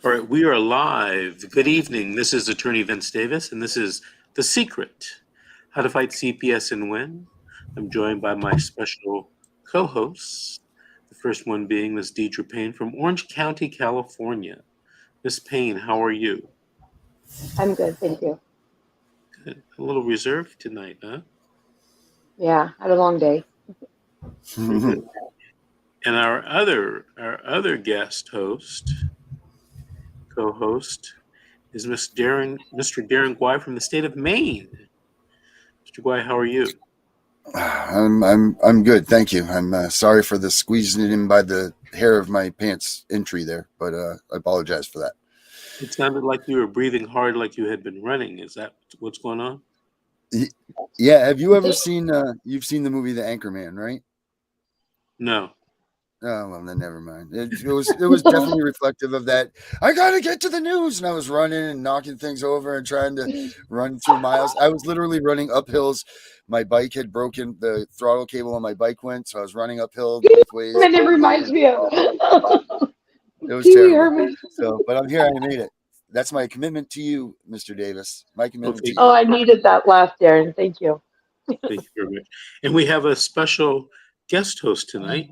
All right, we are live. Good evening. This is Attorney Vince Davis, and this is The Secret, How to Fight CPS and Win. I'm joined by my special co-hosts, the first one being Ms. Deidre Payne from Orange County, California. Ms. Payne, how are you? I'm good, thank you. Good. A little reserved tonight, huh? Yeah, had a long day. Very good. And our other guest host, co-host, is Mr. Darren Guy from the state of Maine. Mr. Guy, how are you? I'm good, thank you. I'm sorry for the squeezing it in by the hair of my pants entry there, but I apologize for that. It sounded like you were breathing hard, like you had been running. Is that what's going on? Yeah, have you ever seen? You've seen the movie The Anchorman, right? No. Oh well, then never mind. It was definitely reflective of that. I gotta get to the news, and I was running and knocking things over and trying to run through miles. I was literally running up hills. My bike had broken. The throttle cable on my bike went, so I was running uphill both ways. And it reminds me of It was Pee Wee terrible. Herman. So, but I'm here. I made it. That's my commitment to you, Mr. Davis. My commitment to you. Oh, I needed that laugh, Darren. Thank you. Thank you very much. And we have a special guest host tonight,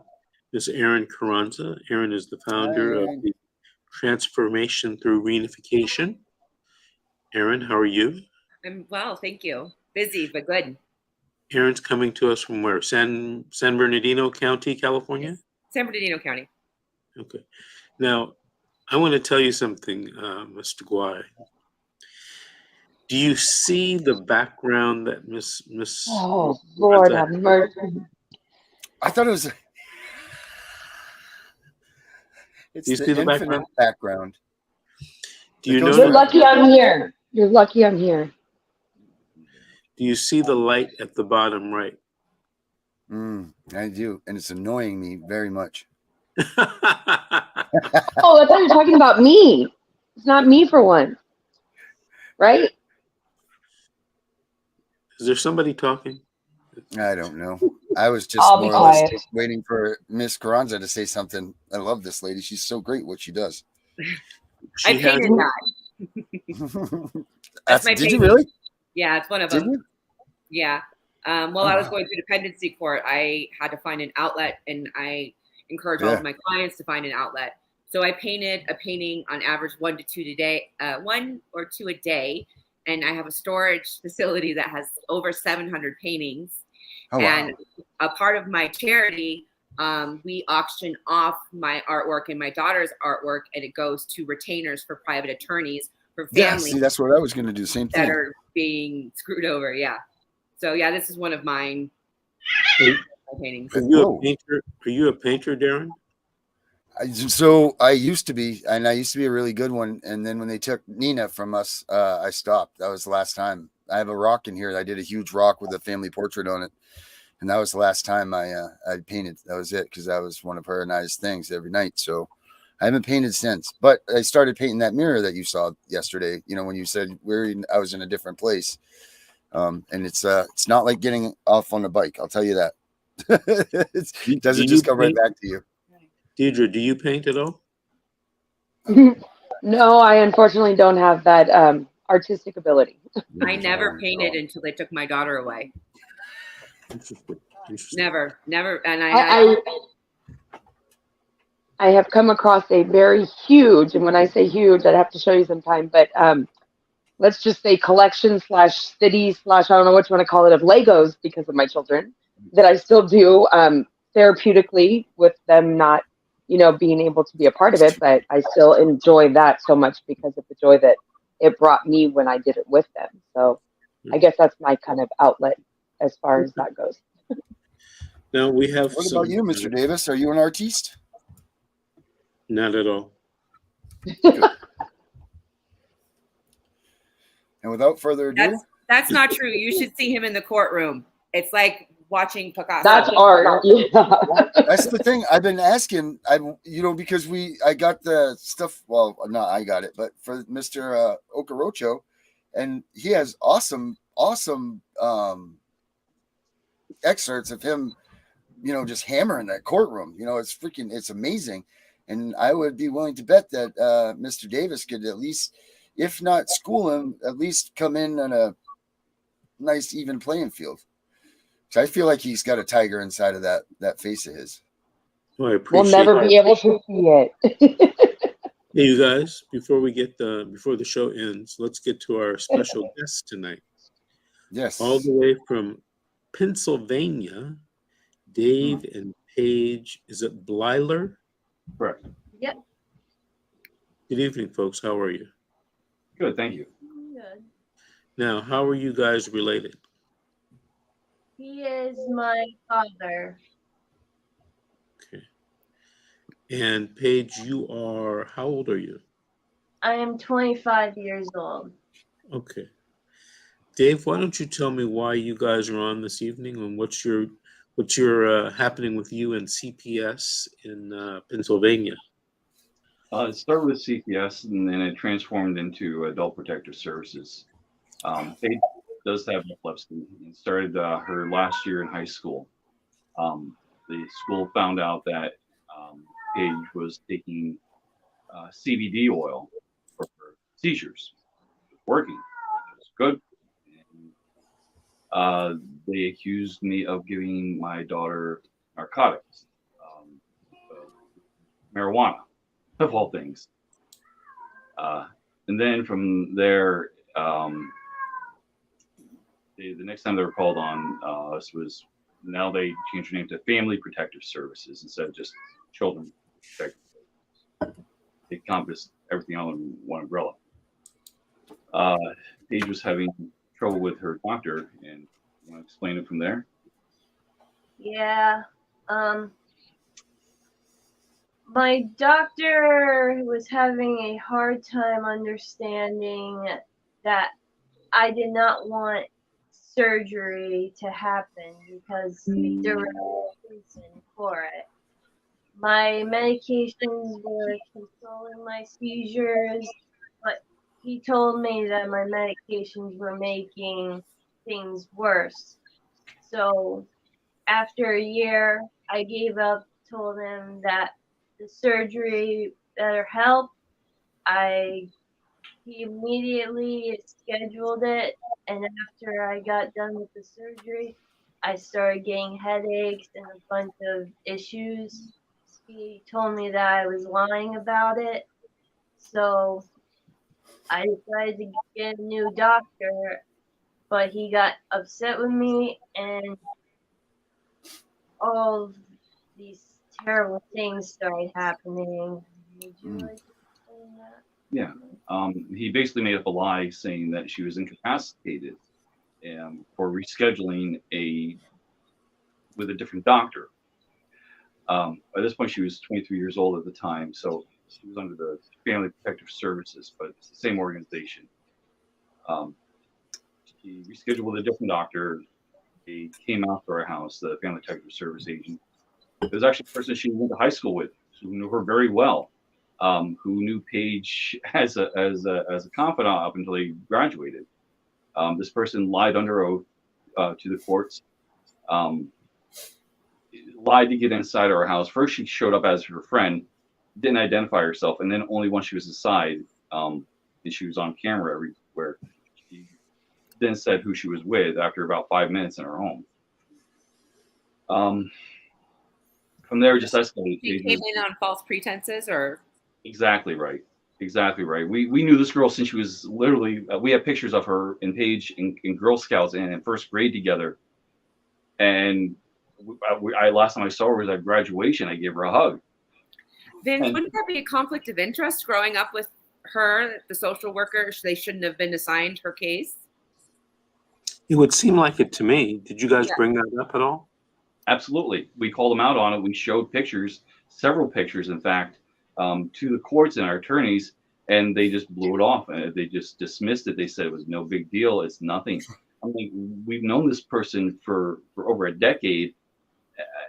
Ms. Erin Carranza. Erin is the founder of the Transformation Through Reunification. Erin, how are you? I'm well, thank you. Busy, but good. Erin's coming to us from where? San Bernardino County, California? San Bernardino County. Okay. Now, I want to tell you something, Mr. Guay. Do you see the background that Miss? Oh, Lord have mercy. I thought it was. It's Do you see the infinite background. Do you know? You're lucky I'm here. You're lucky I'm here. Do you see the light at the bottom right? I do, and it's annoying me very much. Oh, I thought you were talking about me. It's not me for once. Right? Is there somebody talking? I don't know. I was just more or less waiting for Miss Carranza to say something. I love this lady. She's so great what she does. I painted that. Did you really? Yeah, it's one of them. You? Yeah. While I was going through dependency court, I had to find an outlet, and I encourage all of my clients to find an outlet. So I painted a painting on average 1 to 2 a day, 1 or 2 a day. And I have a storage facility that has over 700 paintings. And a part of my charity, we auction off my artwork and my daughter's artwork, and it goes to retainers for private attorneys for families. Yeah, see, that's what I was going to do. Same thing. That are being screwed over. Yeah. So yeah, this is one of mine. Paintings. Are you a painter? Are you a painter, Darren? So I used to be, and I used to be a really good one. And then when they took Nina from us, I stopped. That was the last time. I have a rock in here. I did a huge rock with a family portrait on it. And that was the last time I painted. That was it, because that was one of her and I's things every night. So I haven't painted since. But I started painting that mirror that you saw yesterday. You know, when you said I was in a different place. And it's not like getting off on a bike. I'll tell you that. It doesn't just come right back to you. Deidre, do you paint at all? No, I unfortunately don't have that artistic ability. I never painted until they took my daughter away. Never. And I have come across a very huge, and when I say huge, I'd have to show you sometime, but let's just say collection / city / I don't know what you want to call it, of Legos, because of my children, that I still do therapeutically with them not, being able to be a part of it, but I still enjoy that so much because of the joy that it brought me when I did it with them. So I guess that's my kind of outlet as far as that goes. Now we have. What about you, Mr. Davis? Are you an artiste? Not at all. And without further ado, that's not true. You should see him in the courtroom. It's like watching Picasso. That's art. Yeah. That's the thing I've been asking. Because I got the stuff. Well, not I got it, but for Mr. Okorocho, and he has awesome excerpts of him, just hammering that courtroom. It's amazing. And I would be willing to bet that Mr. Davis could at least, if not school him, at least come in on a nice even playing field. So I feel like he's got a tiger inside of that face of his. Well, I We'll appreciate never that. be able to see it. Hey, you guys, before the show ends, let's get to our special guest tonight. Yes. All the way from Pennsylvania, Dave and Paige, is it Blyler? Correct. Yep. Good evening, folks. How are you? Good, thank you. Good. Now, how are you guys related? He is my father. Okay. And Paige, how old are you? I am 25 years old. Okay. Dave, why don't you tell me why you guys are on this evening and what's your happening with you and CPS in Pennsylvania? It started with CPS and then it transformed into Adult Protective Services. Paige does have epilepsy and started her last year in high school. The school found out that Paige was taking CBD oil for her seizures. It was working. It was good. And, they accused me of giving my daughter narcotics, marijuana, of all things. And then from there, the next time they were called on us was, now they changed their name to Family Protective Services instead of just Children Protective Services. They encompassed everything all in one umbrella. Paige was having trouble with her doctor, and you want to explain it from there? Yeah. My doctor was having a hard time understanding that I did not want surgery to happen because there was no reason for it. My medications were controlling my seizures, but he told me that my medications were making things worse. So after a year, I gave up, told him that the surgery better help. He immediately scheduled it, and after I got done with the surgery, I started getting headaches and a bunch of issues. He told me that I was lying about it, so I decided to get a new doctor, but he got upset with me, and all of these terrible things started happening. Would you like to explain that? Yeah. He basically made up a lie saying that she was incapacitated for rescheduling with a different doctor. By this point, she was 23 years old at the time, so she was under the Family Protective Services, but it's the same organization. He rescheduled with a different doctor. He came out to our house, the Family Protective Service agent. It was actually a person she went to high school with, who knew her very well, who knew Paige as a confidant up until he graduated. This person lied under oath to the courts. Lied to get inside our house. First, she showed up as her friend, didn't identify herself, and then only once she was inside, and she was on camera everywhere, she then said who she was with after about 5 minutes in her home. From there, it just escalated. She came in on false pretenses, or exactly right. Exactly right. We knew this girl since she was literally. We have pictures of her and Paige in Girl Scouts and in first grade together, and last time I saw her was at graduation. I gave her a hug. Vince, wouldn't that be a conflict of interest growing up with her, the social worker? They shouldn't have been assigned her case. It would seem like it to me. Did you guys bring that up at all? Absolutely. We called them out on it. We showed pictures, several pictures, in fact, to the courts and our attorneys, and they just blew it off. They just dismissed it. They said it was no big deal. It's nothing. I mean, we've known this person for over a decade,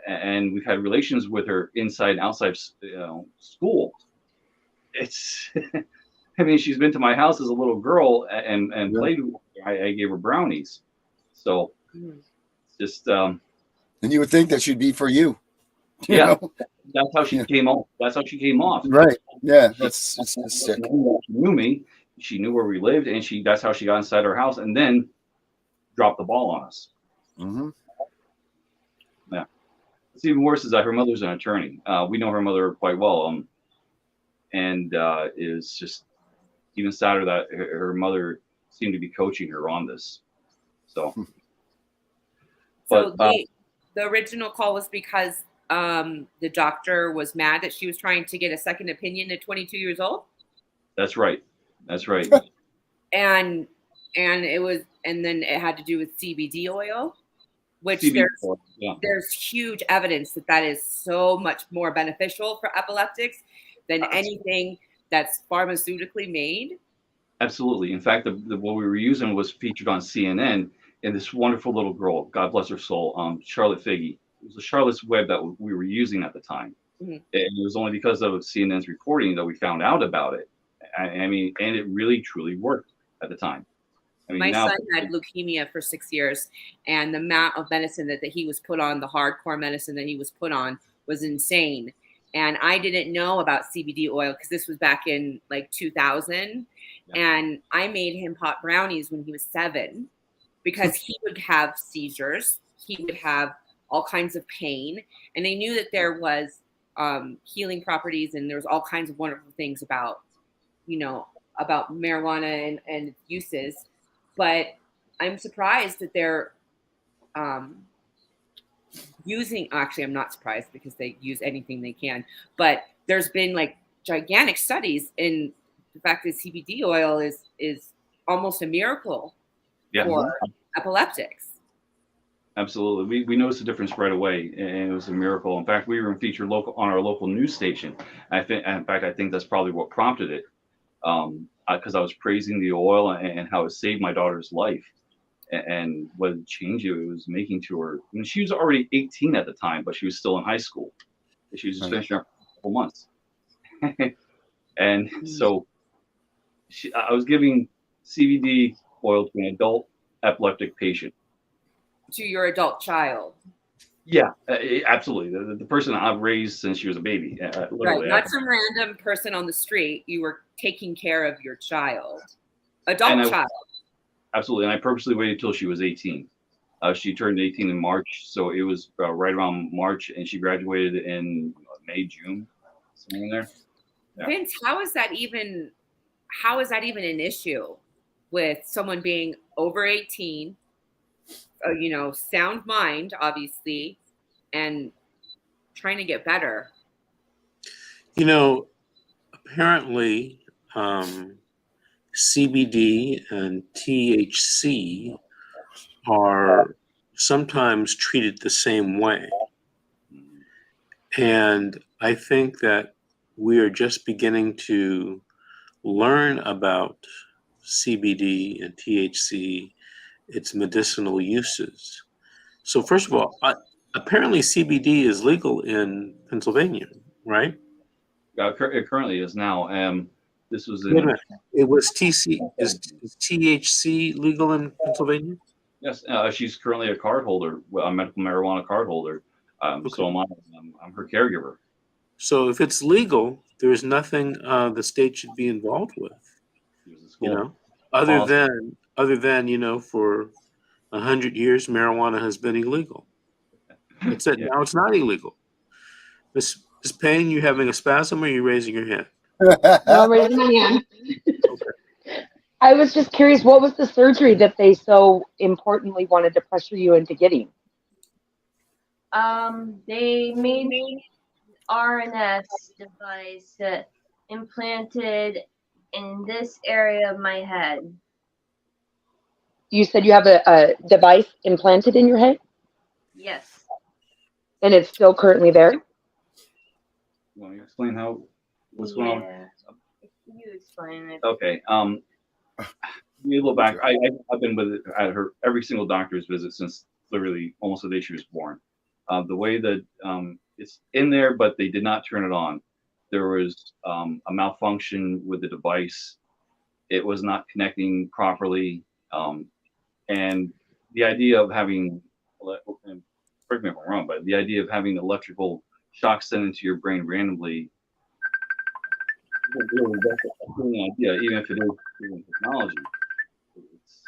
and we've had relations with her inside and outside school. It's, I mean, she's been to my house as a little girl and played with her. I gave her brownies. So just... and you would think that she'd be for you. You Yeah. know? That's how she came off. That's how she came off. Right. Yeah. It's sick. She knew me. She knew where we lived, and that's how she got inside our house, and then dropped the ball on us. Mm-hmm. Yeah. What's even worse is that her mother's an attorney. We know her mother quite well, and is just even sadder that her mother seemed to be coaching her on this. So, So the original call was because the doctor was mad that she was trying to get a second opinion at 22 years old. that's right. That's right. And then it had to do with CBD oil, which CBD oil, there's huge evidence that is so much more beneficial for epileptics than anything that's pharmaceutically made. Absolutely. In fact, what we were using was featured on CNN, and this wonderful little girl, God bless her soul, Charlotte Figge. It was the Charlotte's Web that we were using at the time. Mm-hmm. And it was only because of CNN's reporting that we found out about it. I mean, and it really, truly worked at the time. I mean, my son had leukemia for 6 years, and the amount of medicine that he was put on, the hardcore medicine that he was put on, was insane. And I didn't know about CBD oil because this was back in like 2000. Yeah. And I made him pot brownies when he was 7 because he would have seizures. He would have all kinds of pain. And they knew that there was healing properties, and there was all kinds of wonderful things about, about marijuana and its uses. But I'm surprised that they're actually, I'm not surprised because they use anything they can. But there's been like gigantic studies in the fact that CBD oil is almost a miracle for epileptics. Absolutely. We noticed the difference right away, and it was a miracle. In fact, we were featured on our local news station. I think that's probably what prompted it. Because I was praising the oil and how it saved my daughter's life, and what change it was making to her. I mean, she was already 18 at the time, but she was still in high school. She was just finishing up for a couple months. And so I was giving CBD oil to an adult epileptic patient. To your adult child. Yeah, absolutely. The person I've raised since she was a baby. Right, not some random person on the street. You were taking care of your child, child. Absolutely, and I purposely waited till she was 18. She turned 18 in March, so it was right around March, and she graduated in May, June, somewhere in there. Yeah. Vince, how is that even an issue with someone being over 18? Sound mind, obviously, and trying to get better. Apparently, CBD and THC are sometimes treated the same way. And I think that we are just beginning to learn about CBD and THC, its medicinal uses. So first of all, apparently CBD is legal in Pennsylvania, right? It currently is now. This was in. Wait a minute. It was Is THC legal in Pennsylvania? Yes, she's currently a card holder, a medical marijuana card holder. Okay. So am I. I'm her caregiver. So if it's legal, there's nothing the state should be involved with. Other than for 100 years, marijuana has been illegal. Except now it's not illegal. Miss Payne, you having a spasm, or are you raising your hand? No, I'm raising my hand. Okay. I was just curious, what was the surgery that they so importantly wanted to pressure you into getting? They made me RNS device implanted in this area of my head. You said you have a device implanted in your head? Yes. And it's still currently there? You want to explain what's going on? You explain it. Okay. A little back. I've been with at her every single doctor's visit since literally almost the day she was born. The way that it's in there, but they did not turn it on. There was a malfunction with the device. It was not connecting properly. And the idea of having, correct me if I'm wrong, but the idea of having electrical shock sent into your brain randomly. Really, that's a good idea, even if it is proven technology. It's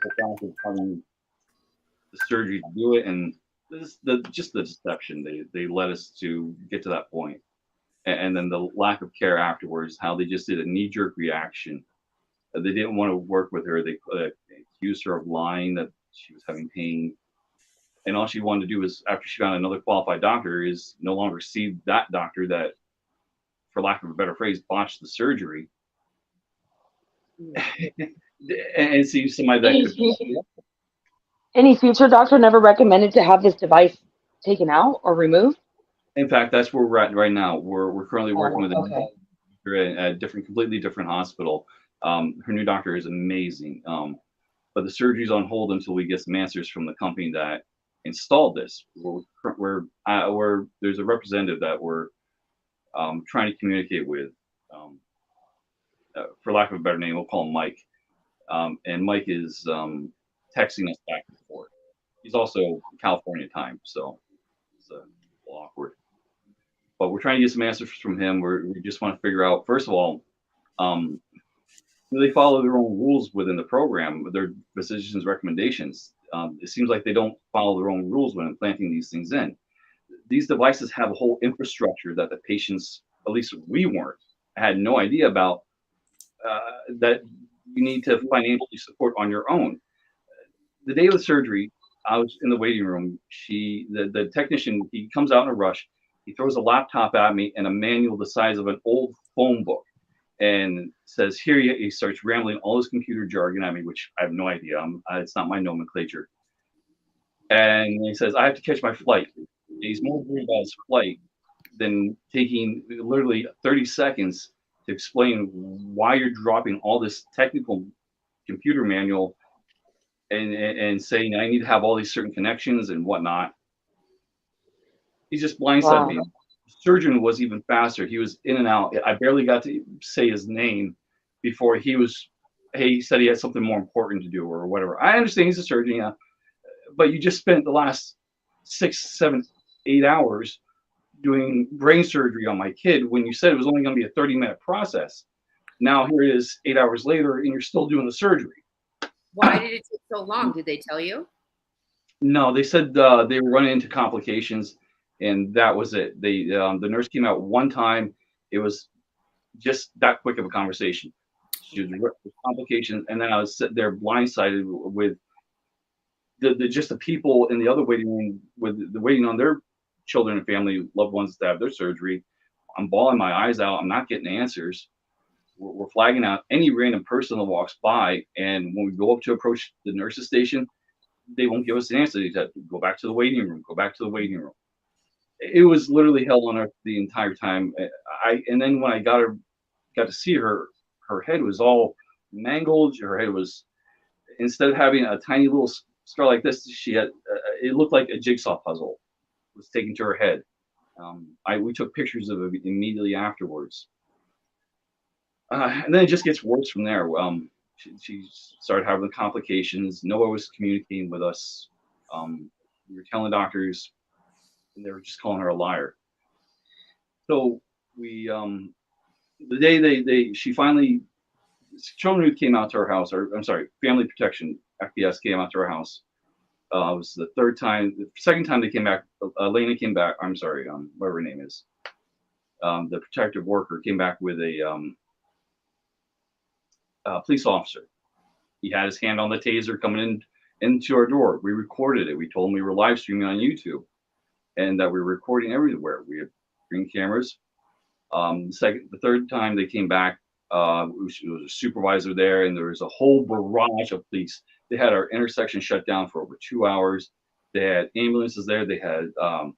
the fact of having the surgery to do it, and just the deception they led us to get to that point, and then the lack of care afterwards. How they just did a knee jerk reaction. They didn't want to work with her. They accused her of lying that she was having pain, and all she wanted to do was, after she found another qualified doctor, is no longer see that doctor that, for lack of a better phrase, botched the surgery, and see somebody that could. Any future doctor never recommended to have this device taken out or removed? In fact, that's where we're at right now. We're currently working with a Okay. doctor at a completely different hospital. Her new doctor is amazing, but the surgery's on hold until we get some answers from the company that installed this. There's a representative that we're trying to communicate with. For lack of a better name, we'll call him Mike. And Mike is texting us back and forth. He's also California time, so it's a little awkward. But we're trying to get some answers from him. We just want to figure out, first of all, do they follow their own rules within the program, their physician's recommendations? It seems like they don't follow their own rules when implanting these things in. These devices have a whole infrastructure that the patients, at least we had no idea about, that you need to financially support on your own. The day of the surgery, I was in the waiting room. The technician, he comes out in a rush. He throws a laptop at me and a manual the size of an old phone book, and says, "Here," he starts rambling all his computer jargon at me, which I have no idea. It's not my nomenclature. And he says, "I have to catch my flight." He's more worried about his flight than taking literally 30 seconds to explain why you're dropping all this technical computer manual and saying, "I need to have all these certain connections and whatnot." He just blindsided me. The surgeon was even faster. He was in and out. I barely got to say his name before he said he had something more important to do or whatever. I understand he's a surgeon, yeah, but you just spent the last 6, 7, 8 hours doing brain surgery on my kid when you said it was only going to be a 30-minute process. Now here it is 8 hours later and you're still doing the surgery. Why did it take so long? Did they tell you? No, they said they were running into complications, and that was it. The nurse came out one time. It was just that quick of a conversation. She was with complications, and then I was sitting there blindsided with just the people in the other waiting room with the waiting on their children and family, loved ones to have their surgery. I'm bawling my eyes out. I'm not getting answers. We're flagging out any random person that walks by, and when we go up to approach the nurse's station, they won't give us an answer. They said, "Go back to the waiting room. Go back to the waiting room." It was literally hell on earth the entire time. And then when I got to see her, her head was all mangled. Her head was, instead of having a tiny little scar like this, she had it looked like a jigsaw puzzle was taken to her head. We took pictures of it immediately afterwards. And then it just gets worse from there. She started having complications. No one was communicating with us. We were telling doctors, and they were just calling her a liar. So we, the day she finally, Children Youth came out to our house, or I'm sorry, Family Protection, FPS came out to our house. It was the second time they came back. Elena came back. I'm sorry, whatever her name is. The protective worker came back with a police officer. He had his hand on the taser coming into our door. We recorded it. We told him we were live streaming on YouTube and that we were recording everywhere. We had green cameras. The third time they came back, it was a supervisor there, and there was a whole barrage of police. They had our intersection shut down for over 2 hours. They had ambulances there. They had 4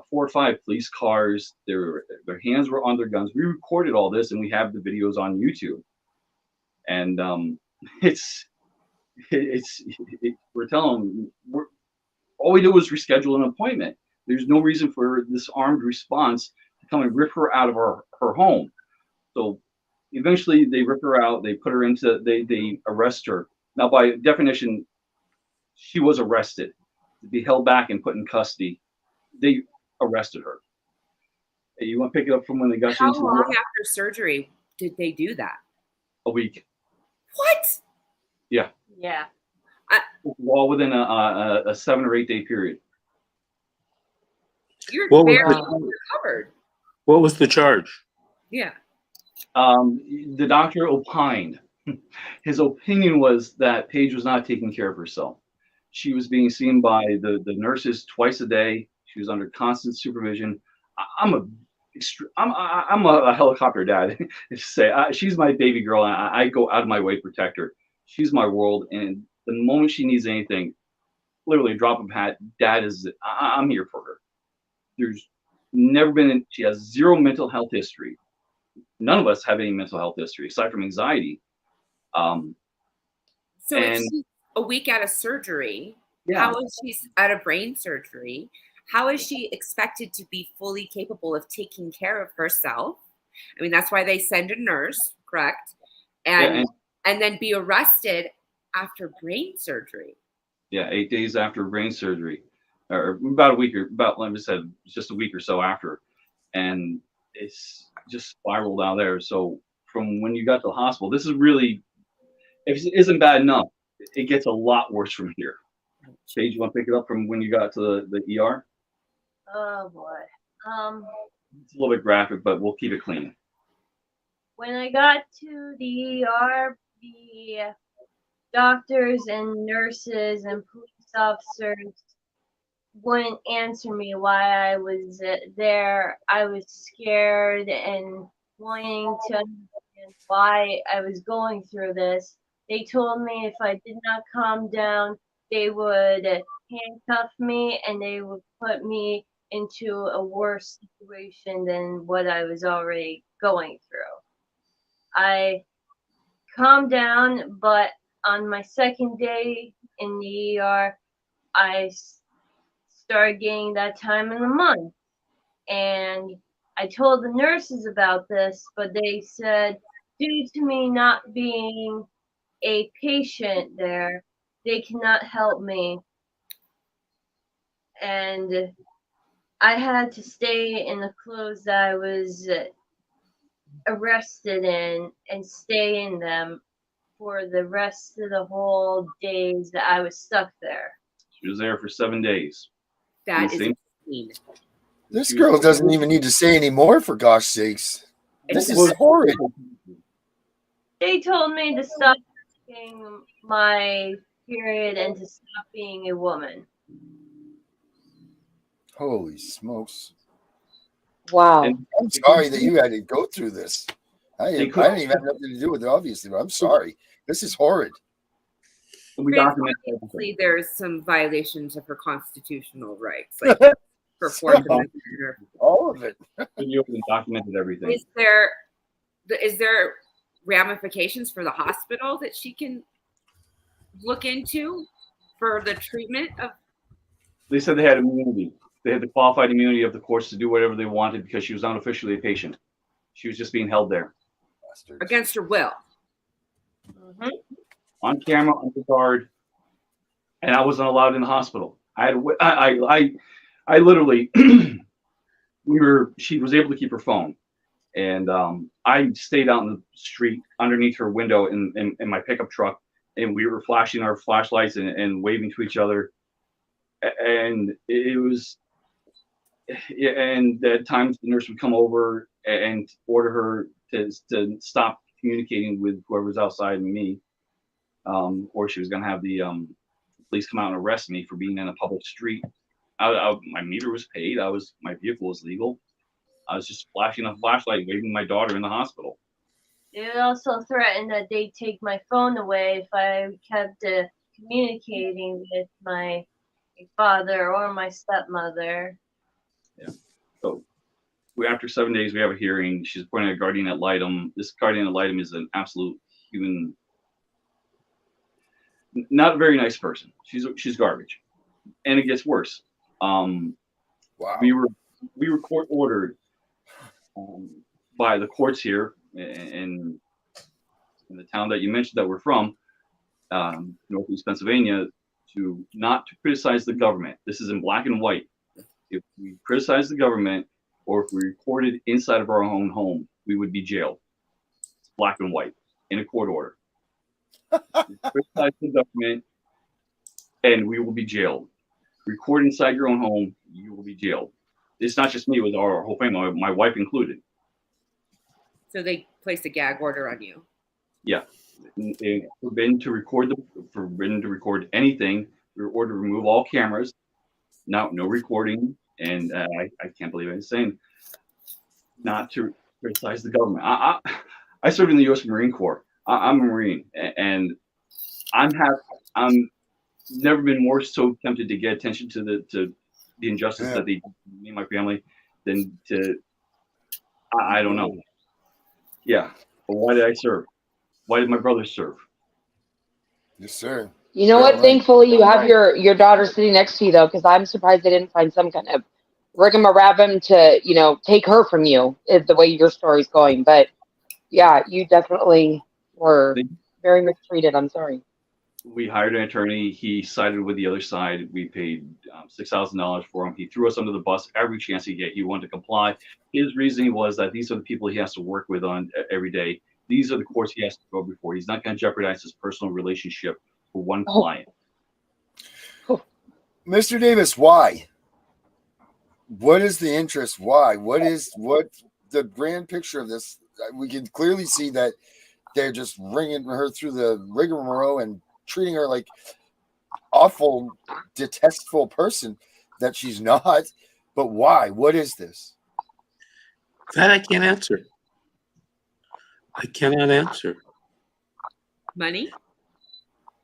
or 5 police cars. Their hands were on their guns. We recorded all this, and we have the videos on YouTube. And we're telling them, all we did was reschedule an appointment. There's no reason for this armed response to come and rip her out of her home. So eventually they rip her out. They put her they arrest her. Now, by definition, she was arrested, to be held back and put in custody. They arrested her. Hey, you want to pick it up from when they got you How into the long after surgery did they do that? a week? What? Yeah, Yeah. all within a 7 or 8 day period. You're What was barely the, recovered. what was the charge? Yeah. The doctor opined. His opinion was that Paige was not taking care of herself. She was being seen by the nurses twice a day. She was under constant supervision. I'm a helicopter dad. She's my baby girl. And I go out of my way to protect her. She's my world. And the moment she needs anything, literally drop of a hat, Dad is. I'm here for her. There's never been. She has zero mental health history. None of us have any mental health history aside from anxiety. So if she's a week out of surgery, how is she out of brain surgery? How is she expected to be fully capable of taking care of herself? I mean, that's why they send a nurse, correct? And then be arrested after brain surgery. Yeah, 8 days after brain surgery, or about a week, or about, like I said, just a week or so after, and it's just spiraled out there. So from when you got to the hospital, this is really, if it isn't bad enough, it gets a lot worse from here. Paige, you want to pick it up from when you got to the ER? Oh boy. It's a little bit graphic, but we'll keep it clean. When I got to the ER, the doctors and nurses and police officers wouldn't answer me why I was there. I was scared and wanting to understand why I was going through this. They told me if I did not calm down, they would handcuff me and they would put me into a worse situation than what I was already going through. I calmed down, but on my second day in the ER, I started getting that time in the month. And I told the nurses about this, but they said, due to me not being a patient there, they cannot help me. And I had to stay in the clothes that I was arrested in and stay in them for the rest of the whole days that I was stuck there. She was there for 7 days. That is insane. This girl doesn't even need to say any more, for gosh sakes. This is horrid. They told me to stop taking my period and to stop being a woman. Holy smokes. Wow. And I'm sorry that you had to go through this. I didn't even have nothing to do with it, obviously, but I'm sorry. This is horrid. we document Obviously, there's some violations of her constitutional rights, like her Fourth Amendment. All of it. We documented everything. Is there ramifications for the hospital that she can look into for the treatment of? They said they had immunity. They had the qualified immunity of the courts to do whatever they wanted because she was not officially a patient. She was just being held there. Bastards. Against her will. Mm-hmm. On camera, under guard, and I wasn't allowed in the hospital. I literally, she was able to keep her phone, and I stayed out in the street underneath her window in my pickup truck, and we were flashing our flashlights and waving to each other, and it was, and at times the nurse would come over and order her to stop communicating with whoever's outside and me. Or she was going to have the police come out and arrest me for being in a public street. My meter was paid. My vehicle was legal. I was just flashing a flashlight, waving my daughter in the hospital. They also threatened that they'd take my phone away if I kept communicating with my father or my stepmother. Yeah. So after 7 days, we have a hearing. She's appointed a guardian ad litem. This guardian ad litem is an absolute human. Not a very nice person. She's garbage, and it gets worse. Wow. We were court ordered by the courts here in the town that you mentioned that we're from, Northeast Pennsylvania, to not to criticize the government. This is in black and white. if we criticize the government or if we recorded inside of our own home, we would be jailed. It's black and white in a court order. We criticize the government and we will be jailed. Record inside your own home, you will be jailed. It's not just me, it was our whole family, my wife included. So they placed a gag order on you. Yeah. Forbidden to record anything. We were ordered to remove all cameras. No recording. And I can't believe I'm saying not to criticize the government. I served in the U.S. Marine Corps. I'm a Marine, and I'm never been more so tempted to get attention to the injustice that they did to me and my family than to. I don't know. Yeah, but why did I serve? Why did my brother serve? Yes, sir. You know what? Thankfully, you have your daughter sitting next to you, though, because I'm surprised they didn't find some kind of rigamarabum to, take her from you, is the way your story's going. But, yeah, you definitely were very mistreated. I'm sorry. We hired an attorney. He sided with the other side. We paid $6,000 for him. He threw us under the bus every chance he get. He wanted to comply. His reasoning was that these are the people he has to work with on every day. These are the courts he has to go before. He's not going to jeopardize his personal relationship for one client. Mr. Davis, why? What is the interest? Why? What the grand picture of this? We can clearly see that they're just ringing her through the rigmarole and treating her like awful, detestful person that she's not. But why? What is this? That I can't answer. I cannot answer. Money?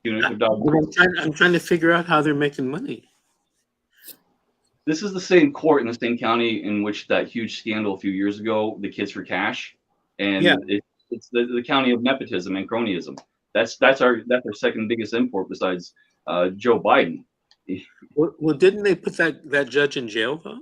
I'm trying to figure out how they're making money. This is the same court in the same county in which that huge scandal a few years ago, the Kids for Cash, and it's the county of nepotism and cronyism. That's our second biggest import besides Joe Biden. Well, didn't they put that judge in jail though?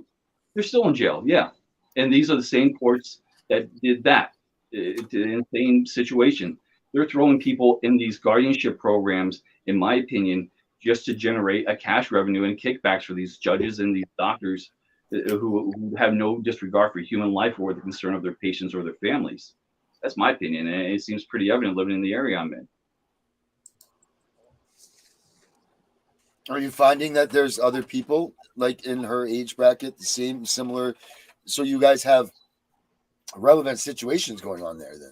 They're still in jail, yeah. And these are the same courts that did that. It's an insane situation. They're throwing people in these guardianship programs, in my opinion, just to generate a cash revenue and kickbacks for these judges and these doctors who have no disregard for human life or the concern of their patients or their families. That's my opinion, and it seems pretty evident living in the area I'm in. Are you finding that there's other people like in her age bracket, similar? So you guys have relevant situations going on there then?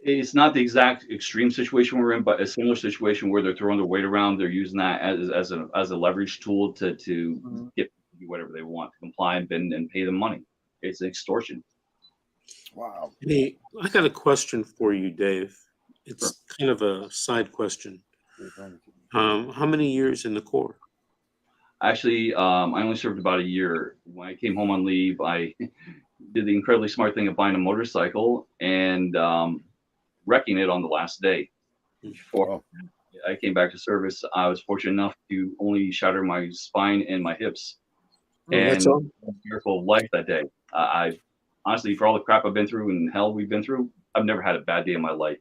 It's not the exact extreme situation we're in, but a similar situation where they're throwing their weight around. They're using that as a leverage tool to get whatever they want, to comply and pay them money. It's extortion. Wow. Hey, I got a question for you, Dave. It's kind of a side question. How many years in the Corps? Actually, I only served about a year. When I came home on leave, I did the incredibly smart thing of buying a motorcycle and wrecking it on the last day. Before I came back to service, I was fortunate enough to only shatter my spine and my hips. And a miracle of life that day. I honestly, for all the crap I've been through and hell we've been through, I've never had a bad day in my life.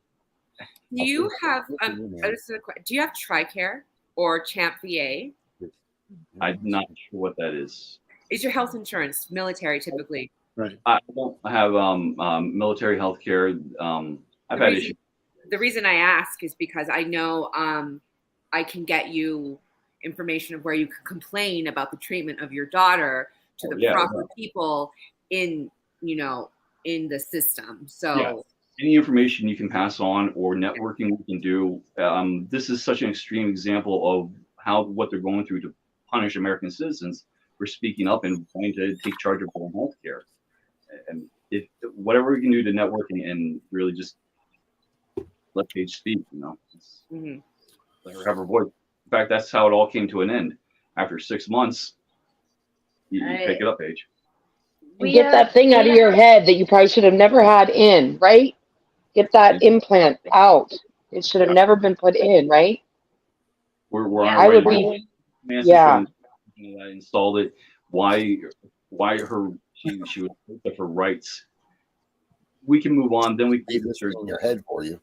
Do you have do you have TRICARE or CHAMP VA? I'm not sure what that is. It's your health insurance, military typically. Right. I don't have military health care. I've had issues. The reason I ask is because I know I can get you information of where you can complain about the treatment of your daughter to the proper people in the system. So any information you can pass on or networking we can do. This is such an extreme example of what they're going through to punish American citizens for speaking up and wanting to take charge of their own health care. And whatever we can do to network and really just let Paige speak, let her have her voice. In fact, that's how it all came to an end. After 6 months, you pick it up, Paige. Get that thing out of your head that you probably should have never had in, right? Get that implant out. It should have never been put in, right? We're on our way. I would be. I installed it. Why she was of her rights. We can move on. Then we can leave this in your head for you.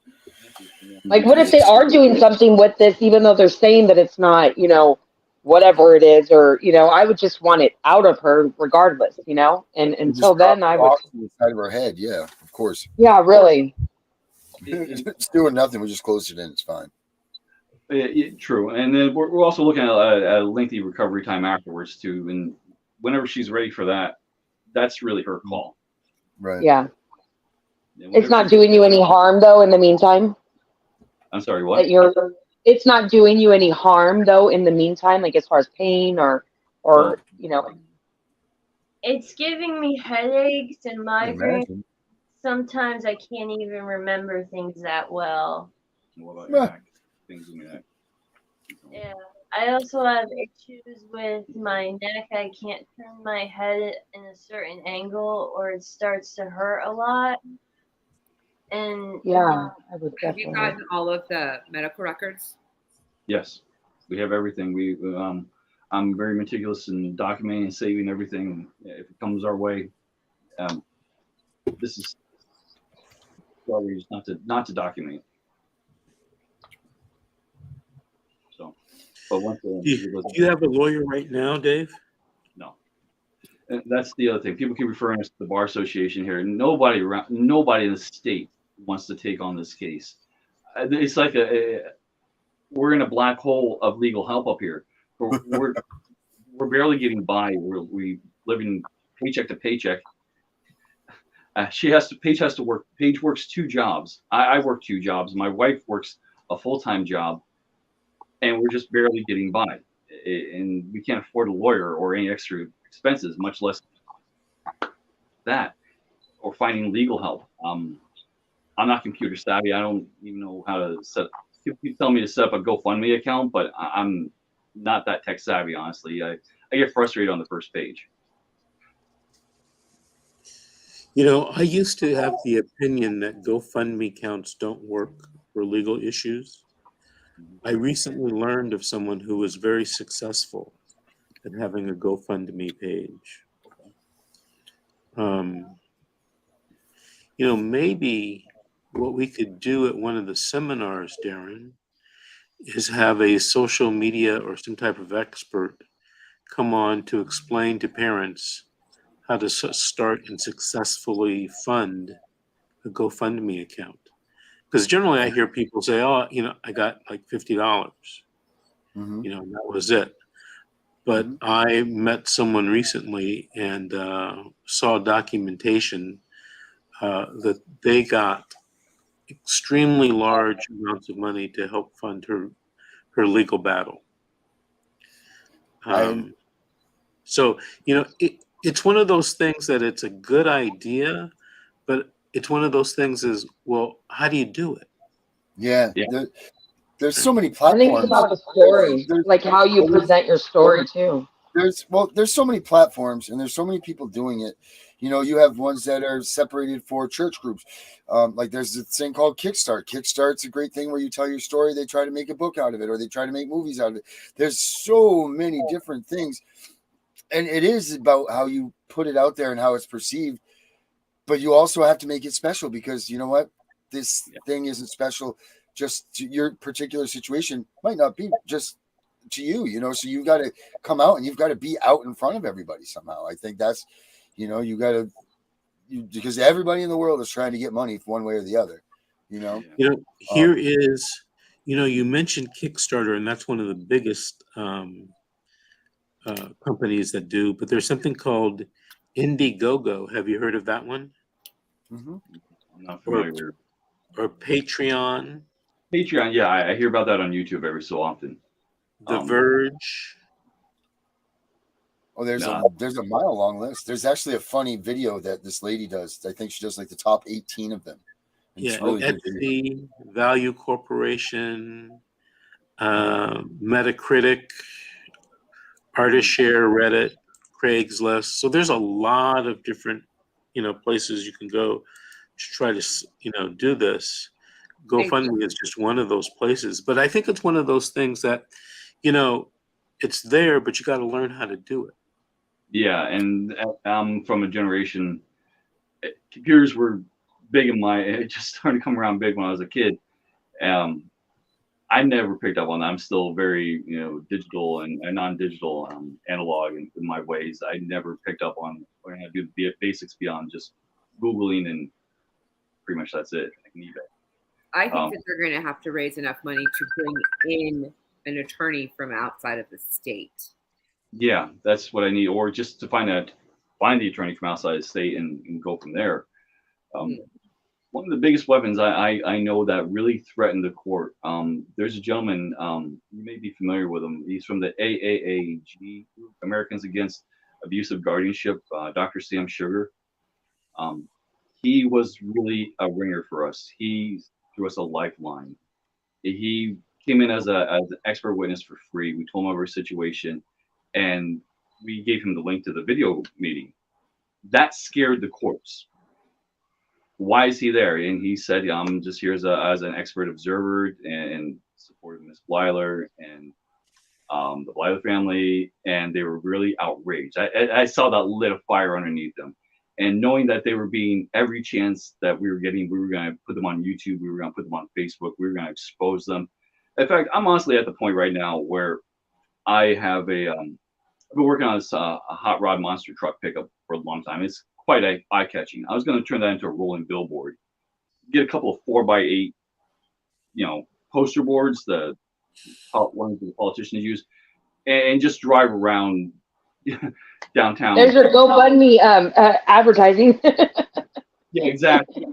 Like, what if they are doing something with this, even though they're saying that it's not, whatever it is, or, I would just want it out of her regardless, and We until just drop then the I would, box on the side of our head. Yeah, of course. yeah, really. It's doing nothing. We just close it in. It's fine. True. And then we're also looking at a lengthy recovery time afterwards too. And whenever she's ready for that, that's really her call. Right. Yeah. And It's whenever not she's- doing you any harm though in the meantime? I'm sorry, what? It's not doing you any harm though in the meantime, like as far as pain or It's giving me headaches and I migraines. imagine. Sometimes I can't even remember things that well. What about your back? Things in your neck. Yeah. I also have issues with my neck. I can't turn my head in a certain angle or it starts to hurt a lot. And yeah, I would Have you definitely. gotten all of the medical records? Yes, we have everything. I'm very meticulous in documenting and saving everything. If it comes our way, this is probably just not to document. So, but once Do you have a lawyer right now, Dave? No. And that's the other thing. People keep referring us to the Bar Association here. Nobody in the state wants to take on this case. It's like we're in a black hole of legal help up here. We're barely getting by. We living paycheck to paycheck. Paige has to work. Paige works 2 jobs. I work 2 jobs. My wife works a full-time job, and we're just barely getting by. And we can't afford a lawyer or any extra expenses, much less that, or finding legal help. I'm not computer savvy. I don't even know how to set. People tell me to set up a GoFundMe account, but I'm not that tech savvy, honestly. I get frustrated on the first page. I used to have the opinion that GoFundMe accounts don't work for legal issues. I recently learned of someone who was very successful at having a GoFundMe page. Maybe what we could do at one of the seminars, Darren, is have a social media or some type of expert come on to explain to parents how to start and successfully fund a GoFundMe account. Because generally I hear people say, oh, I got like $50, Mm-hmm. and that was it. But I met someone recently and saw documentation that they got extremely large amounts of money to help fund her legal battle. So, it's one of those things that it's a good idea, but it's one of those things is, well, how do you do it? Yeah. There's so many I think platforms. it's about the story, like how you present your story too. There's so many platforms and there's so many people doing it. You have ones that are separated for church groups. Like there's this thing called Kickstart. Kickstart's a great thing where you tell your story. They try to make a book out of it, or they try to make movies out of it. There's so many different things. And it is about how you put it out there and how it's perceived. But you also have to make it special because you know what? This thing isn't special just to your particular situation. Might not be just to you, so you've got to come out and you've got to be out in front of everybody somehow. I think that's, because everybody in the world is trying to get money one way or the other, Here is, you mentioned Kickstarter, and that's one of the biggest companies that do, but there's something called Indiegogo. Have you heard of that one? Mm-hmm. I'm not familiar. Or Patreon. Patreon, yeah, I hear about that on YouTube every so often. The Verge. Oh, there's a mile long list. There's actually a funny video that this lady does. I think she does like the top 18 of them. And it's really good video. Etsy, Value Corporation, Metacritic, Artist Share, Reddit, Craigslist. So there's a lot of different, places you can go to try to, do this. GoFundMe is just one of those places. But I think it's one of those things that, it's there, but you got to learn how to do it. Yeah, and I'm from a generation. Computers were big in it just started to come around big when I was a kid. I never picked up on that. I'm still very, digital and non-digital, analog in my ways. I never picked up on learning how to do the basics beyond just Googling, and pretty much that's it. I can eBay. I think that they're going to have to raise enough money to bring in an attorney from outside of the state. Yeah, that's what I need, or just to find the attorney from outside the state and go from there. One of the biggest weapons I know that really threaten the court. There's a gentleman, you may be familiar with him. He's from the AAAG group, Americans Against Abusive Guardianship, Dr. Sam Sugar. He was really a ringer for us. He threw us a lifeline. He came in as an expert witness for free. We told him of our situation, and we gave him the link to the video meeting. That scared the courts. Why is he there? And he said, I'm just here as an expert observer and supported Miss Blyler and the Blyler family, and they were really outraged. I saw that lit a fire underneath them. And knowing that they were being every chance that we were getting, we were going to put them on YouTube, we were going to put them on Facebook, we were going to expose them. In fact, I'm honestly at the point right now where I have I've been working on this a hot rod monster truck pickup for a long time. It's quite eye-catching. I was going to turn that into a rolling billboard, get a couple of 4x8, poster boards, the ones the politicians use, and just drive around downtown. There's your GoFundMe advertising. Yeah, exactly.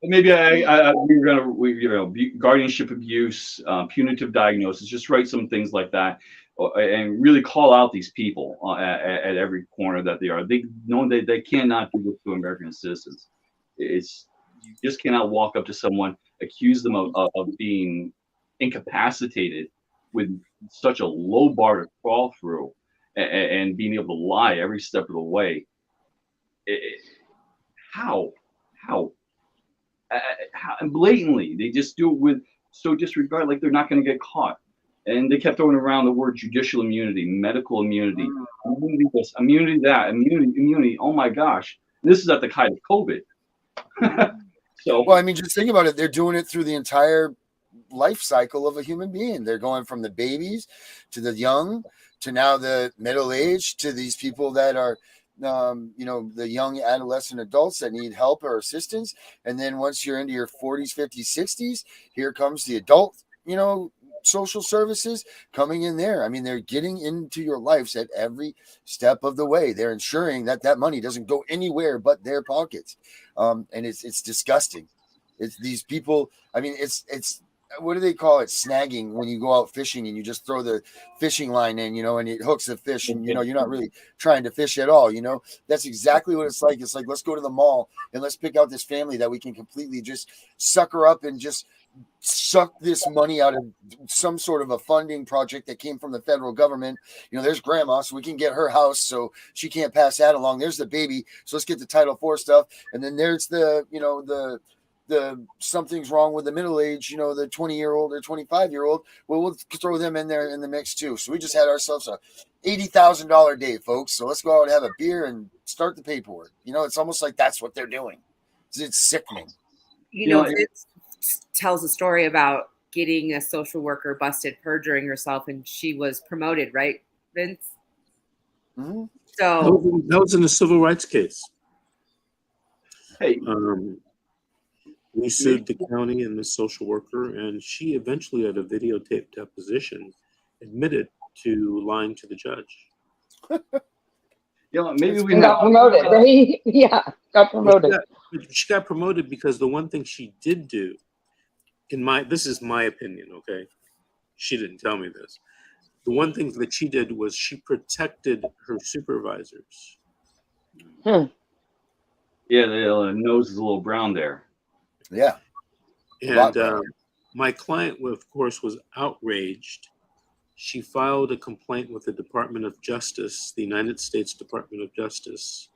Maybe we were gonna guardianship abuse, punitive diagnosis, just write some things like that, and really call out these people at every corner that they are. They know that they cannot do this to American citizens. You just cannot walk up to someone, accuse them of being incapacitated with such a low bar to crawl through, and being able to lie every step of the way. How? And blatantly, they just do it with so disregard, like they're not going to get caught. And they kept throwing around the word judicial immunity, medical immunity, immunity this, immunity that, immunity. Oh my gosh, this is at the height of COVID. So, well, I mean, just think about it. They're doing it through the entire life cycle of a human being. They're going from the babies to the young to now the middle age to these people that are the young adolescent adults that need help or assistance. And then once you're into your 40s, 50s, 60s, here comes the adult, social services coming in there. I mean, they're getting into your lives at every step of the way. They're ensuring that money doesn't go anywhere but their pockets. And it's disgusting. It's these people. I mean, it's what do they call it? Snagging, when you go out fishing and you just throw the fishing line in, and it hooks the fish, and you're not really trying to fish at all. That's exactly what it's like. It's like, let's go to the mall and let's pick out this family that we can completely just sucker up and just suck this money out of some sort of a funding project that came from the federal government. There's grandma, so we can get her house, so she can't pass that along. There's the baby, so let's get the Title IV stuff. And then there's the something's wrong with the middle age, the 20-year-old or 25-year-old. Well, we'll throw them in there in the mix too. So we just had ourselves a $80,000 day, folks. So let's go out and have a beer and start the paperwork. It's almost like that's what they're doing. It's sickening. Vince tells a story about getting a social worker busted perjuring herself, and she was promoted, right, Vince? Mm-hmm. So that was in a civil rights case. Hey, we sued the county and the social worker, and she eventually, at a videotape deposition, admitted to lying to the judge. maybe we got promoted, right? Yeah, got promoted. She got promoted because the one thing she did do, this is my opinion, okay? She didn't tell me this. The one thing that she did was she protected her supervisors. Yeah, the nose is a little brown there. Yeah. And my client, of course, was outraged. She filed a complaint with the Department of Justice, the United States Department of Justice,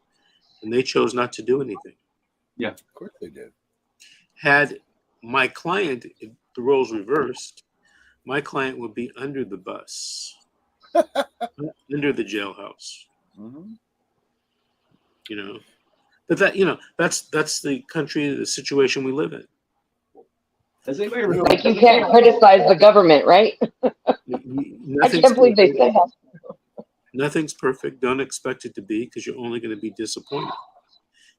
and they chose not to do anything. Yeah, of course they did. Had my client, if the roles reversed, my client would be under the bus, under the jailhouse. Mm-hmm. But that's the country, the situation we live in. Has anybody ever Like you can't criticize the government, right? I Nothing's can't believe they perfect. said that. Nothing's perfect. Don't expect it to be, because you're only going to be disappointed.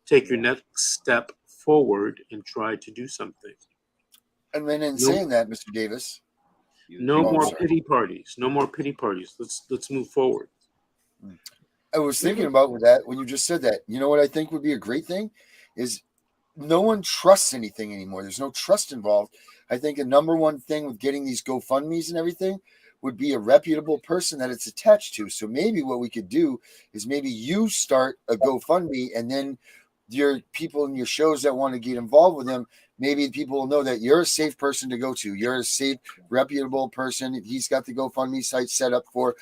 Take your next step forward and try to do something. And then in No- saying that, Mr. Davis, No Oh, more sorry. pity parties. No more pity parties. Let's move forward. I was thinking about with that when you just said that. You know what I think would be a great thing is no one trusts anything anymore. There's no trust involved. I think the number one thing with getting these GoFundMe's and everything would be a reputable person that it's attached to. So maybe what we could do is maybe you start a GoFundMe, and then your people in your shows that want to get involved with them, maybe people will know that you're a safe person to go to. You're a safe, reputable person. He's got the GoFundMe site set up for,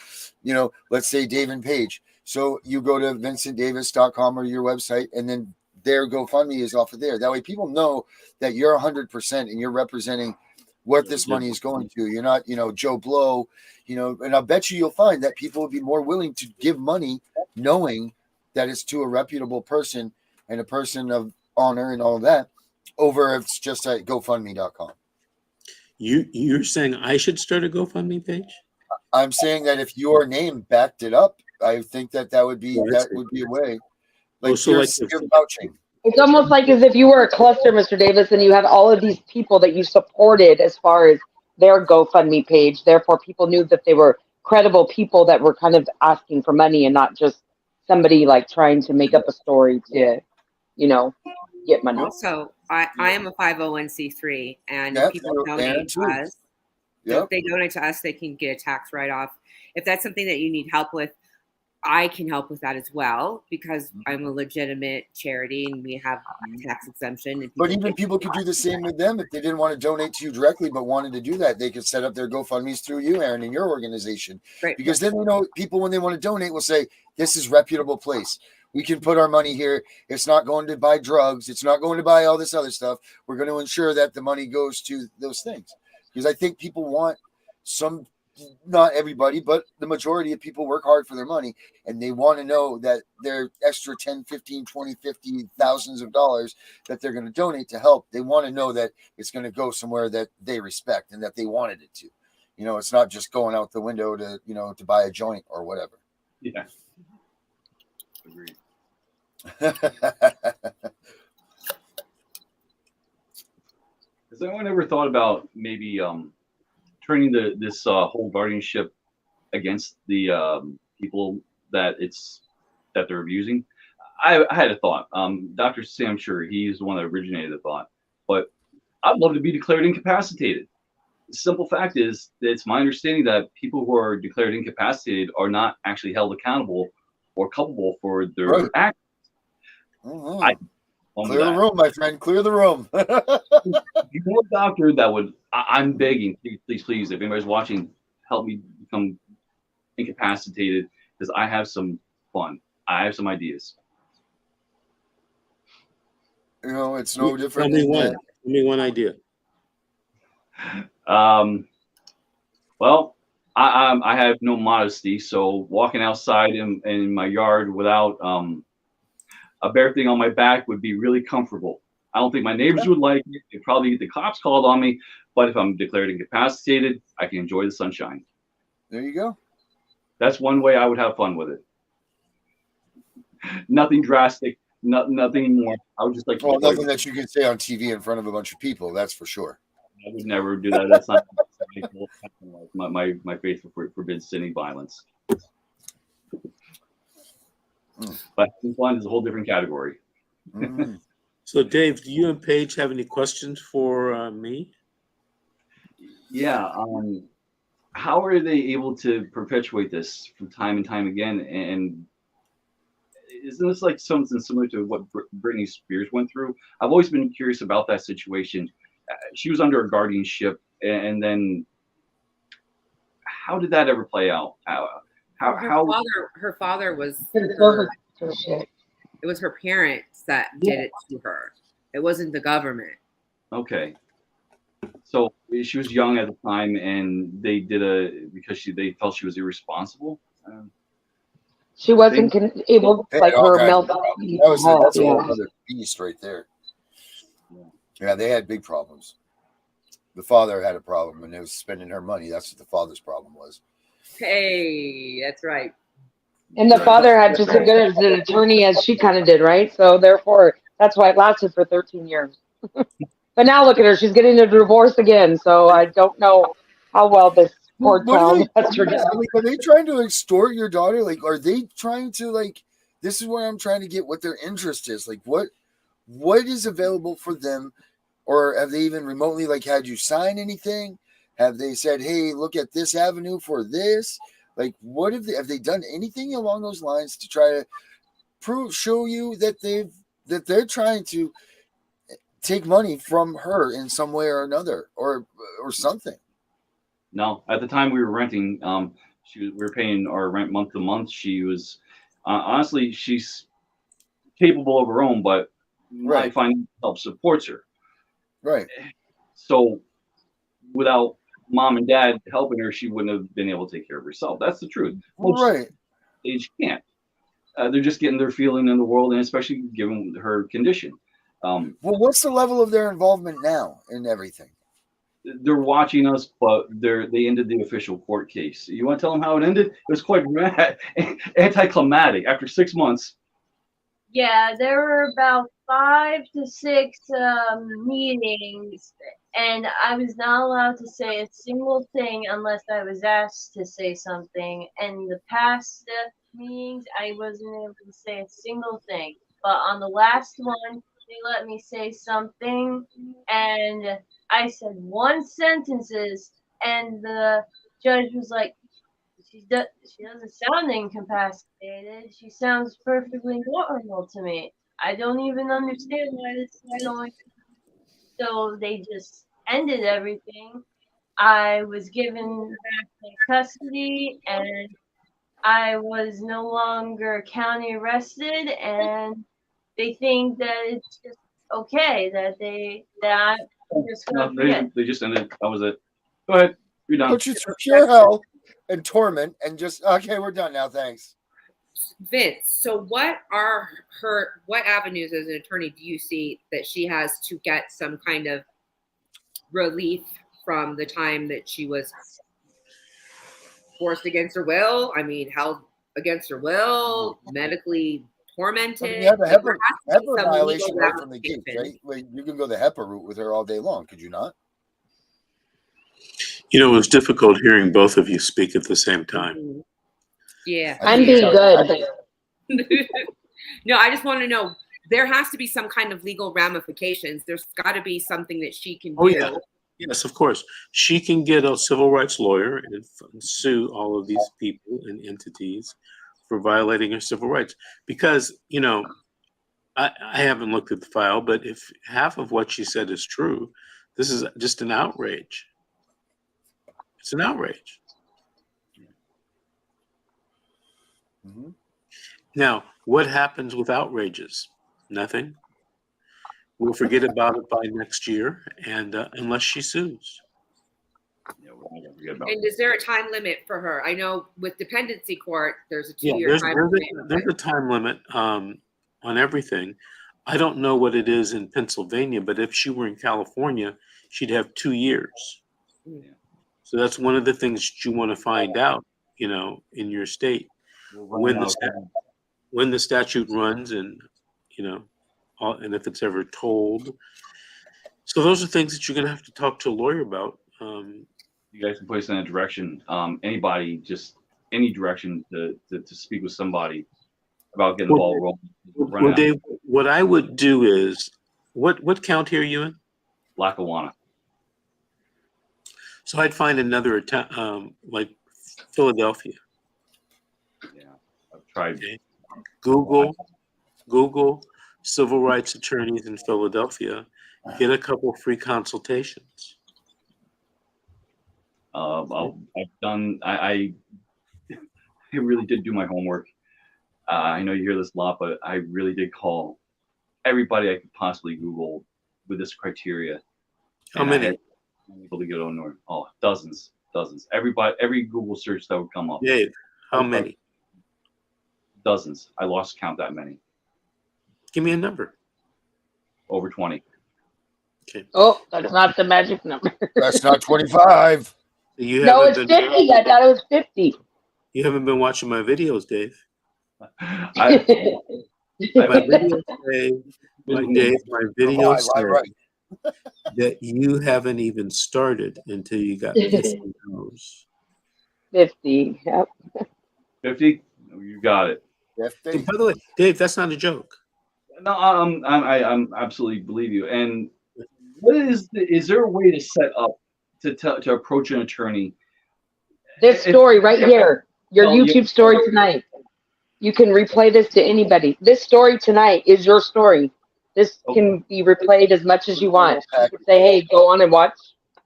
let's say Dave and Paige. So you go to vincentdavis.com or your website, and then their GoFundMe is off of there. That way people know that you're 100% and you're representing what this money is going to. You're not, Joe Blow, and I'll bet you'll find that people will be more willing to give money knowing that it's to a reputable person and a person of honor and all of that, over if it's just at GoFundMe.com. You're saying I should start a GoFundMe page? I'm saying that if your name backed it up, I think that would be a way. Like so you're vouching. It's almost like as if you were a cluster, Mr. Davis, and you had all of these people that you supported as far as their GoFundMe page. Therefore, people knew that they were credible people that were kind of asking for money and not just somebody like trying to make up a story to, get money. Also, I am a 501c3, and Yep, if people donate to us, if they donate to us, they can get a tax write-off. If that's something that you need help with, I can help with that as well, because I'm a legitimate charity and we have tax exemption. And But even people could do the same with them if they didn't want to donate to you directly, but wanted to do that. They could set up their GoFundMe's through you, Aaron, and your organization. Right. Because then people when they want to donate will say, "This is a reputable place. We can put our money here. It's not going to buy drugs. It's not going to buy all this other stuff. We're going to ensure that the money goes to those things." Because I think people want some. Not everybody, but the majority of people work hard for their money, and they want to know that their extra 10, 15, 20, 50 thousands of dollars that they're going to donate to help, they want to know that it's going to go somewhere that they respect and that they wanted it to. It's not just going out the window to, to buy a joint or whatever. Yeah. Agreed. Has anyone ever thought about maybe turning this whole guardianship against the people that they're abusing? I had a thought. Dr. Sam Sure, he's the one that originated the thought. But I'd love to be declared incapacitated. The simple fact is that it's my understanding that people who are declared incapacitated are not actually held accountable or culpable for their actions. Clear the room, my friend. Clear the room. You know a doctor that would, I'm begging, please, if anybody's watching, help me become incapacitated, because I have some fun. I have some ideas. It's no different. Tell me one idea. Well, I have no modesty, so walking outside in my yard without a bare thing on my back would be really comfortable. I don't think my neighbors would like it. They'd probably get the cops called on me. But if I'm declared incapacitated, I can enjoy the sunshine. There you go. That's one way I would have fun with it. Nothing drastic, nothing more. I would just like to. Well, nothing that you can say on TV in front of a bunch of people. That's for sure. I would never do that. That's not my faith forbids any violence. But fun is a whole different category. Mm-hmm. So, Dave, do you and Paige have any questions for me? Yeah. How are they able to perpetuate this from time and time again? And isn't this like something similar to what Britney Spears went through? I've always been curious about that situation. She was under a guardianship, and then how did that ever play out? Her father was it was her parents that did it to her. It wasn't the government. Okay. So she was young at the time, and they did because they felt she was irresponsible. She wasn't able, like her melt. That's a whole other beast right there. Yeah, they had big problems. The father had a problem, and it was spending her money. That's what the father's problem was. Hey, that's right. And the father had just as good as an attorney as she kind of did, right? So therefore, that's why it lasted for 13 years. But now look at her; she's getting a divorce again. So I don't know how well this poor What are child they? has turned out. Like, are they trying to extort your daughter? Like, are they trying to like? This is where I'm trying to get what their interest is. Like, what is available for them, or have they even remotely like had you sign anything? Have they said, "Hey, look at this avenue for this"? Like, what have they done anything along those lines to try to show you that they're trying to take money from her in some way or another, or something? No, at the time we were renting, we were paying our rent month to month. She was honestly, she's capable of her own, but my Right. financial help supports her. Right. So without mom and dad helping her, she wouldn't have been able to take care of herself. That's the truth. Most Right. She can't. They're just getting their feeling in the world, and especially given her condition. Well, what's the level of their involvement now in everything? They're watching us, but they ended the official court case. You want to tell them how it ended? It was quite anticlimactic. After 6 months. Yeah, there were about 5 to 6 meetings, and I was not allowed to say a single thing unless I was asked to say something. And the past meetings, I wasn't able to say a single thing. But on the last one, they let me say something, and I said one sentences, and the judge was like, she doesn't sound incapacitated. She sounds perfectly normal to me. I don't even understand why this is going. So they just ended everything. I was given back my custody, and I was no longer county arrested, and they think that it's just okay that I'm just No, gonna forget. they just ended. That was it. Go ahead. You're done. Put you through pure hell and torment, and just okay, we're done now. Thanks. Vince, so what avenues as an attorney do you see that she has to get some kind of relief from the time that she was forced against her will? I mean, held against her will, medically tormented. I mean, you have a Like, there has to be HEPA some violation legal right from the gate, ramifications. right? Well, you can go the HEPA route with her all day long, could you not? You know, it was difficult hearing both of you speak at the same time. Mhm. Yeah. I I'm think being it's good. No, I just want to know, there has to be some kind of legal ramifications. There's got to be something that she can Oh, do. yeah. Yes, of course. She can get a civil rights lawyer and sue all of these people and entities for violating her civil rights. Because, you know, I haven't looked at the file, but if half of what she said is true, this is just an outrage. It's an outrage. Mm-hmm. Now, what happens with outrages? Nothing. We'll forget about it by next year, and unless she sues. Yeah, we're not gonna forget about And is there a time limit for her? I know with dependency court, there's a 2 Yeah, year time limit. there's a time limit on everything. I don't know what it is in Pennsylvania, but if she were in California, she'd have 2 years. Yeah. So that's one of the things that you want to find out, you know, in your state when the statute runs, and you know, and if it's ever told. So those are things that you're going to have to talk to a lawyer about. You guys can put us in a direction. Anybody, just any direction to speak with somebody about getting the ball rolling. Well, Dave, what I would do is, what county are you in? Lackawanna. So I'd find another like Philadelphia. Yeah, I've tried. Okay. Google civil rights attorneys in Philadelphia. Get a couple free consultations. I've done. I really did do my homework. I know you hear this a lot, but I really did call everybody I could possibly Google with this criteria. How And many? I had able to get on there. Oh, dozens. Everybody, every Google search that would come up. Dave, how many? Dozens. I lost count that many. Give me a number. Over 20. Okay. Oh, that's not the magic number. That's not 25. You No, haven't it's been 50. I thought it was 50. you haven't been watching my videos, Dave. I, My videos say, Dave, my videos Lie, say right. that you haven't even started until you got 50 hours. 50. Yep. 50. You got it. And 50. by the way, Dave, that's not a joke. No, I'm absolutely believe you. And what is there a way to set up to approach an attorney? This If- story right here, your Well, YouTube story tonight. You can replay this to anybody. This story tonight is your story. This can be replayed as much as you want. You could say, hey, go on and watch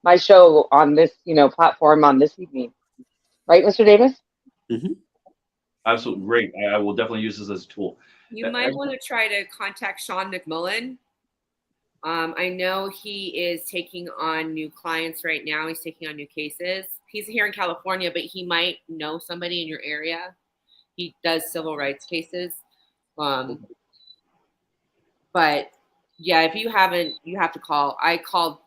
my show on this, platform on this evening. Right, Mr. Davis? Absolutely great. I will definitely use this as a tool. You might want to try to contact Sean McMullen. I know he is taking on new clients right now. He's taking on new cases. He's here in California, but he might know somebody in your area. He does civil rights cases. But yeah, if you haven't, you have to call. I called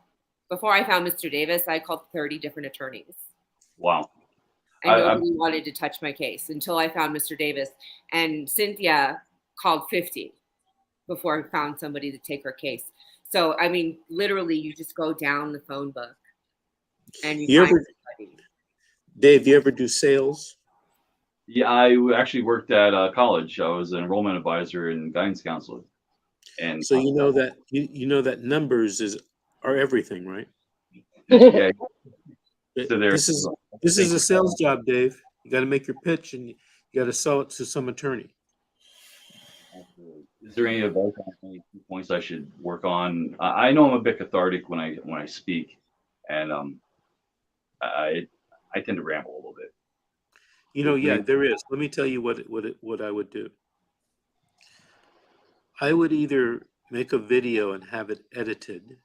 before I found Mr. Davis. I called 30 different attorneys. Wow. And nobody wanted to touch my case until I found Mr. Davis. And Cynthia called 50 before I found somebody to take her case. So, I mean, literally, you just go down the phone book and you find somebody. Dave, you ever do sales? Yeah, I actually worked at college. I was an enrollment advisor and guidance counselor. And So you know that numbers are everything, right? yeah. So This is a sales job, Dave. You got to make your pitch and you got to sell it to some attorney. Is there any advice on any points I should work on? I know I'm a bit cathartic when I speak, and I tend to ramble a little bit. Yeah, there is. Let me tell you what I would do. I would either make a video and have it edited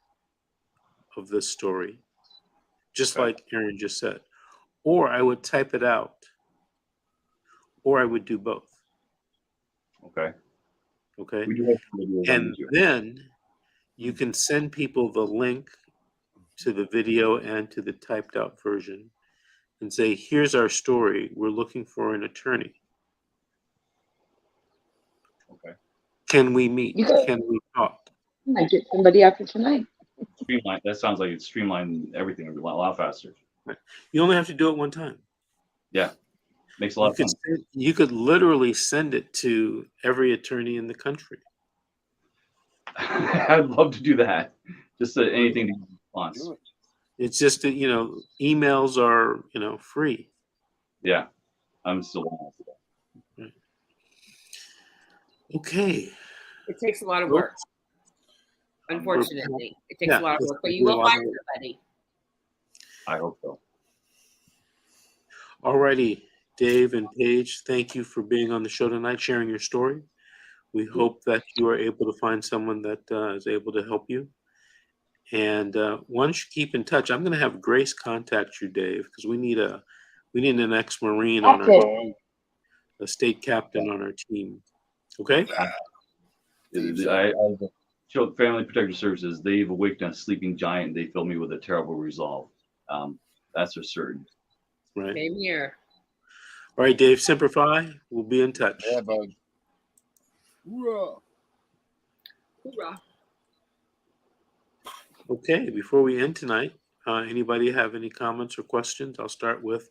of the story, just like Aaron just said, or I would type it out, or I would do both. Okay. Okay. We do have some videos on And YouTube. then you can send people the link to the video and to the typed out version and say, here's our story. We're looking for an attorney. Okay. Can we meet? Can we talk? I might get somebody after tonight. Streamline. That sounds like it's streamlined everything a lot faster. You only have to do it one time. Yeah. Makes a lot of fun. You could literally send it to every attorney in the country. I'd love to do that. Just anything to get a response. It's just that, emails are, free. Yeah. I'm still on that. Okay. It takes a lot of work. Unfortunately, it takes a lot of work, but you will find somebody. I hope so. Alrighty, Dave and Paige, thank you for being on the show tonight, sharing your story. We hope that you are able to find someone that is able to help you. And once you keep in touch, I'm going to have Grace contact you, Dave, because we need an ex-Marine on our team, a state captain on our team. Okay. Family Protective Services, they've awakened a sleeping giant. They filled me with a terrible resolve. That's for certain. Right. Same here. All right, Dave, Semper Fi. We'll be in touch. Yeah, bud. Hoorah. Hoorah. Okay, before we end tonight, anybody have any comments or questions? I'll start with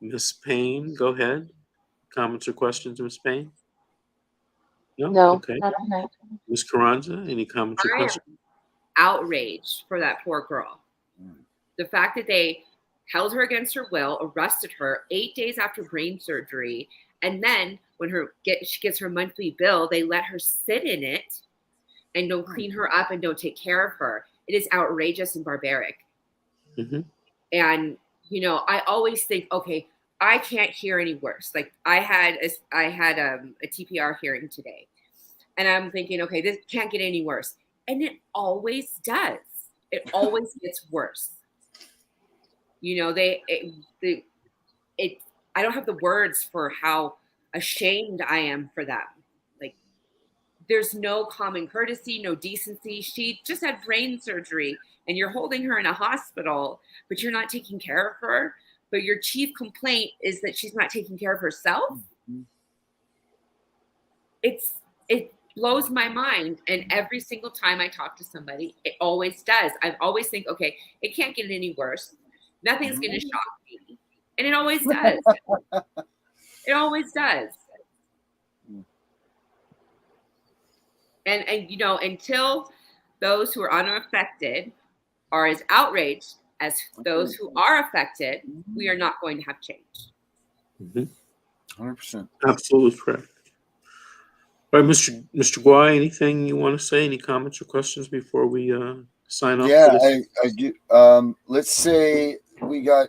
Miss Payne. Go ahead. Comments or questions, Miss Payne? No, Okay. not tonight. Ms. Carranza, any comments or I am questions? outraged for that poor girl. The fact that they held her against her will, arrested her 8 days after brain surgery, and then when she gets her monthly bill, they let her sit in it and don't clean her up and don't take care of her. It is outrageous and barbaric. Mm-hmm. And I always think, okay, I can't hear any worse. Like I had a TPR hearing today, and I'm thinking, okay, this can't get any worse, and it always does. It always gets worse. I don't have the words for how ashamed I am for them. Like there's no common courtesy, no decency. She just had brain surgery and you're holding her in a hospital, but you're not taking care of her. But your chief complaint is that she's not taking care of herself. It blows my mind. And every single time I talk to somebody, it always does. I always think, okay, it can't get any worse. Nothing's going to shock me. And it always does. It always does. And you know, until those who are unaffected are as outraged as those who are affected, we are not going to have change. 100%. Absolutely correct. All right, Mr. Guai, anything you want to say? Any comments or questions before we sign off? Yeah, for this? I do. Let's say we got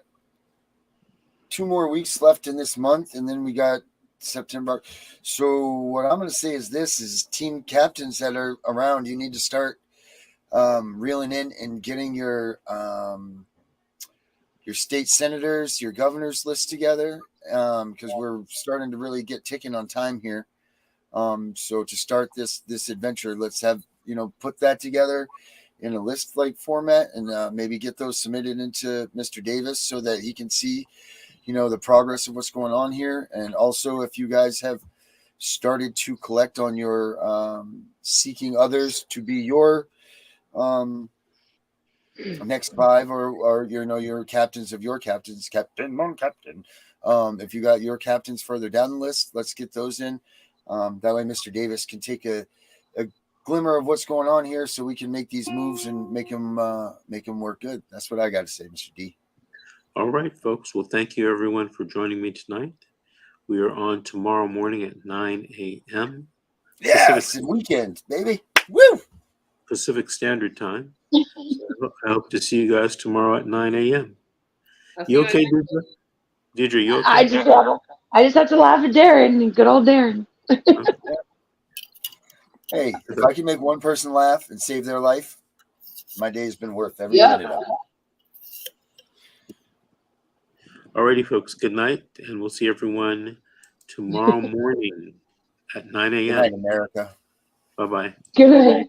2 more weeks left in this month, and then we got September. So what I'm going to say is this: is team captains that are around, you need to start reeling in and getting your state senators, your governors list together, because we're starting to really get ticking on time here. So to start this adventure, let's have, put that together in a list like format, and maybe get those submitted into Mr. Davis so that he can see, the progress of what's going on here. And also, if you guys have started to collect on your seeking others to be your next 5 or your captains of your captains, captain, captain. If you got your captains further down the list, let's get those in. That way Mr. Davis can take a glimmer of what's going on here, so we can make these moves and make them work good. That's what I got to say, Mr. D. All right, folks. Well, thank you everyone for joining me tonight. We are on tomorrow morning at 9 a.m. Yes, weekend, baby. Woo! Pacific Standard Time. So I hope to see you guys tomorrow at 9 a.m. You okay, Deidre? Deidre, you okay? I just have to laugh at Darren, good old Darren. Hey, if I can make one person laugh and save their life, my day's been worth every minute of it. Alrighty, folks. Good night, and we'll see everyone tomorrow morning at 9 a.m. Good night, America. Bye-bye. Good night.